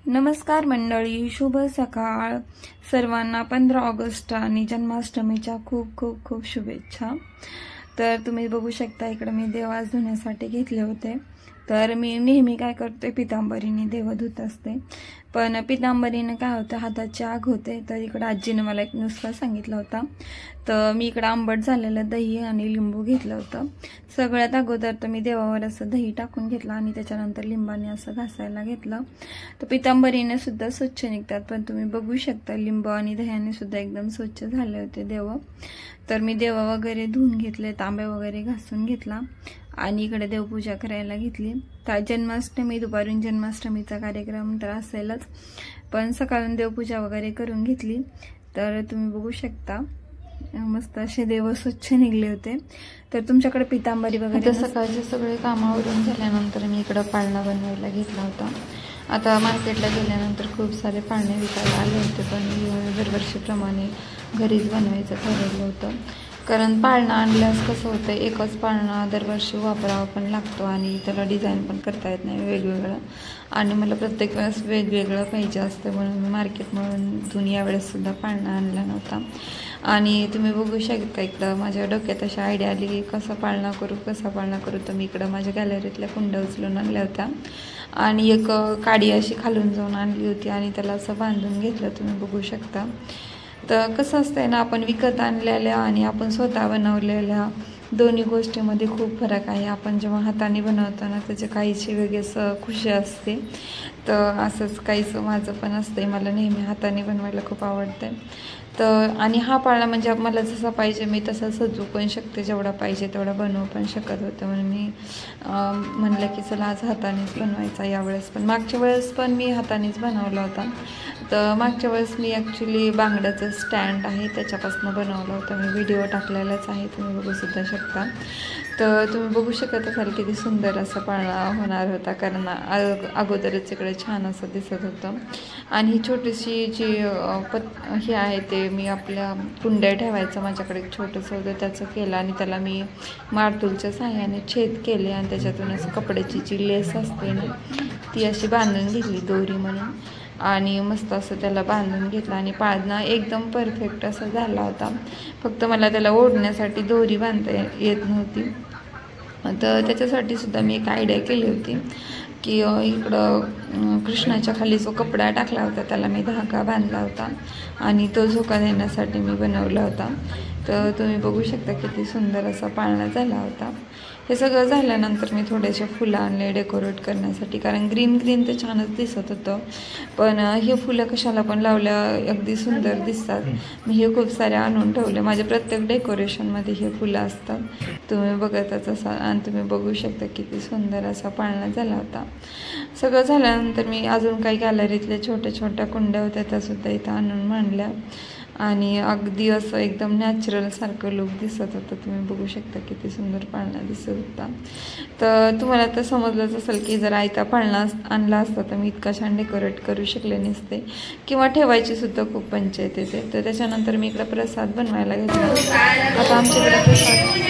नमस्कार मंडळी, शुभ सकाळ सर्वांना. 15 ऑगस्ट आणि जन्माष्टमीच्या खूप खूप खूप शुभेच्छा. तर तुम्ही बघू शकता इकडे मी देव आज धुण्यासाठी घेतले होते. तर मी नेहमी काय करते, पितांबरीने देव धुत असते, पण पितांबरीने काय होतं, हाताची आग होते. तर इकडे आजीने मला एक नुस्खा सांगितला होता. तर मी इकडे आंबट झालेलं दही आणि लिंबू घेतलं होतं. सगळ्यात अगोदर तर मी देवावर असं दही टाकून घेतलं आणि त्याच्यानंतर लिंबाने असं घासायला घेतलं. तर पितांबरीने सुद्धा स्वच्छ निघतात, पण तुम्ही बघू शकता लिंबू आणि दह्याने सुद्धा एकदम स्वच्छ झाले होते देव. तर मी देव वगैरे धुवून घेतले, तांब्या वगैरे घासून घेतला आणि इकडे देवपूजा करायला घेतली. तर जन्माष्टमी, दुपारून जन्माष्टमीचा कार्यक्रम तर असेलच, पण सकाळून देवपूजा वगैरे करून घेतली. तर तुम्ही बघू शकता मस्त असे देव स्वच्छ निघले होते. तर तुमच्याकडे पितांबरी वगैरे. सकाळचे सगळे कामावरून झाल्यानंतर मी इकडं पाळणा बनवायला घेतला होता. आता मार्केटला गेल्यानंतर खूप सारे पाळणे विकायला आले होते, पण मी दरवर्षीप्रमाणे घरीच बनवायचं ठरवलं होतं. कारण पाळणा आणल्यास कसं होतं, एकच पाळणा दरवर्षी वापरावा पण लागतो आणि त्याला डिझाईन पण करता येत नाही वेगवेगळं, आणि मला प्रत्येक वेळेस वेगवेगळं पाहिजे असतं, म्हणून मी मार्केटमधून यावेळेससुद्धा पाळणा आणला नव्हता. आणि तुम्ही बघू शकता इकडं माझ्या डोक्यात अशी आयडिया आली की कसा पाळणा करू. तर मी इकडं माझ्या गॅलरीतल्या कुंड्या उचलून आणल्या होत्या आणि एक काडी अशी खालून जाऊन आणली होती आणि त्याला असं बांधून घेतलं. तुम्ही बघू शकता. तर कसं असतंय ना, आपण विकत आणलेल्या आणि आपण स्वतः बनवलेल्या दोन्ही गोष्टीमध्ये खूप फरक आहे. आपण जेव्हा हाताने बनवताना त्याचे काहीशी वेगळीच खुशी असते. तर असंच काहीच माझं पण असतंय, मला नेहमी हाताने बनवायला खूप आवडतं. तर आणि हा पाळणा म्हणजे मला जसा पाहिजे मी तसं सजवू पण शकते, जेवढा पाहिजे तेवढा बनवू पण शकत होते, म्हणून मी म्हणलं की चला आज हातानेच बनवायचा यावेळेस. पण मागच्या वेळेस पण मी हातानेच बनवला होता. तर मागच्या वेळेस मी ॲक्च्युली बांगड्याचं स्टँड आहे त्याच्यापासून बनवलं होतं, मी व्हिडिओ टाकलेलाच आहे, तुम्ही बघू सुद्धा शकता. तर तुम्ही बघू शकत असाल किती सुंदर असा पाळणा होणार होता, कारण अगोदरच इकडे छान असं दिसत होतं. आणि ही छोटीशी जी हे आहे ते मी आपल्या कुंड्या ठेवायचं माझ्याकडे एक छोटंसं होतं, त्याचं केलं आणि त्याला मी मारतूलच्या साह्याने छेद केले आणि त्याच्यातून असं कपड्याची जी लेस असते ना ती अशी बांधून घेतली दोरी म्हणून, आणि मस्त असं त्याला बांधून घेतलं आणि पाळणा एकदम परफेक्ट असा झाला होता. फक्त मला त्याला ओढण्यासाठी दोरी बांधता येत नव्हती. तर त्याच्यासाठी सुद्धा मी एक आयडिया केली होती की इकडं कृष्णाच्या खाली जो कपडा टाकला होता त्याला मी धागा बांधला होता आणि तो झोका देण्यासाठी मी बनवला होता. तर तुम्ही बघू शकता किती सुंदर असा पाळणा झाला होता. हे सगळं झाल्यानंतर मी थोडेसे फुलं आणले डेकोरेट करण्यासाठी, कारण ग्रीन तर छानच दिसत होतं, पण हे फुलं कशाला पण लावल्या अगदी सुंदर दिसतात. मी हे खूप सारे आणून ठेवले, माझ्या प्रत्येक डेकोरेशनमध्ये हे फुलं असतात, तुम्ही बघतच असाल. आणि तुम्ही बघू शकता किती सुंदर असा पाळणा झाला होता. सगळं झाल्यानंतर मी अजून काही गॅलरीतल्या छोट्या कुंड्या होत्या त्यासुद्धा इथं आणून मांडल्या आणि अगदी असं एकदम नॅचरल सारखं लुक दिसत होतं. तुम्ही बघू शकता किती सुंदर पाळणा दिसत होता. तर तुम्हाला तर समजलंच असेल की जर आयता पाळणा आणला असता तर मी इतका छान डेकोरेट करू शकले नसते, किंवा ठेवायची सुद्धा खूप पंचायत येते. तर त्याच्यानंतर मी इकडे प्रसाद बनवायला घेतला. आता आमच्याकडे प्रसाद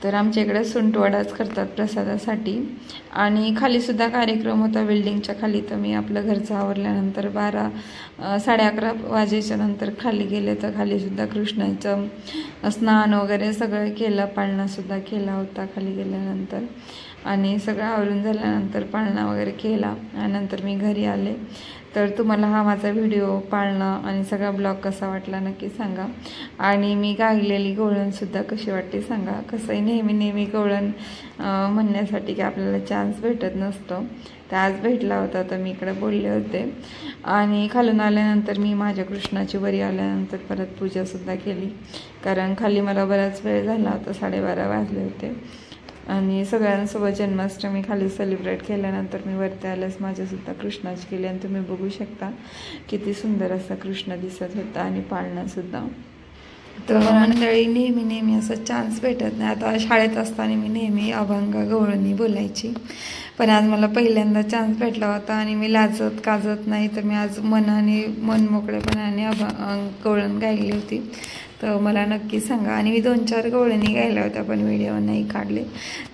तर आमच्या इकडे सुंटवडाच करतात प्रसादासाठी. आणि खालीसुद्धा कार्यक्रम होता बिल्डिंगच्या खाली. तर मी आपलं घरचं आवरल्यानंतर 11 वाजेच्या नंतर खाली गेले. तर खालीसुद्धा कृष्णाचं स्नान वगैरे सगळं केलं, पाळणासुद्धा केला होता खाली गेल्यानंतर. आणि सगळं आवरून झाल्यानंतर पाळणा वगैरे केला आणि नंतर मी घरी आले. तर तुम्हाला हा माझा व्हिडिओ पाळणा आणि सगळा ब्लॉग कसा वाटला नक्की सांगा. आणि मी गायलेली गवळणसुद्धा कशी वाटते सांगा. कसंही नेहमी गवळण म्हणण्यासाठी की आपल्याला चान्स भेटत नसतो, तर आज भेटला होता तर मी इकडे बोलले होते. आणि खालून आल्यानंतर मी माझ्या कृष्णाची वरी आल्यानंतर परत पूजासुद्धा केली, कारण खाली मला बराच वेळ झाला होता, 12:30 वाजले होते. आणि सगळ्यांसोबत जन्माष्टमी खाली सेलिब्रेट केल्यानंतर मी वरती आल्यास माझ्यासुद्धा कृष्णाची केली. आणि तुम्ही बघू शकता किती सुंदर असा कृष्ण दिसत होता आणि पाळणासुद्धा. तर मंडळी नेहमी असं चान्स भेटत नाही. आता शाळेत असताना मी नेहमी अभंग गवळणी बोलायची, पण आज मला पहिल्यांदा चान्स भेटला होता आणि मी लाजत काजत नाही, तर मी आज मन मोकळेपणाने गवळण गायली होती. तर मला नक्की सांगा. आणि मी 2-4 गवळणी गायल्या होत्या पण व्हिडिओ नाही काढले.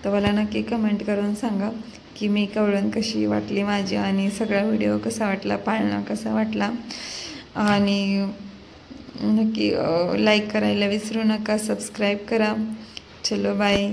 तर मला नक्की कमेंट करून सांगा की मी गवळण कशी वाटली माझी आणि सगळा व्हिडिओ कसा वाटला, पाळणा कसा वाटला. आणि नक्की लाईक करायला विसरू नका, सबस्क्राईब करा. चलो बाय.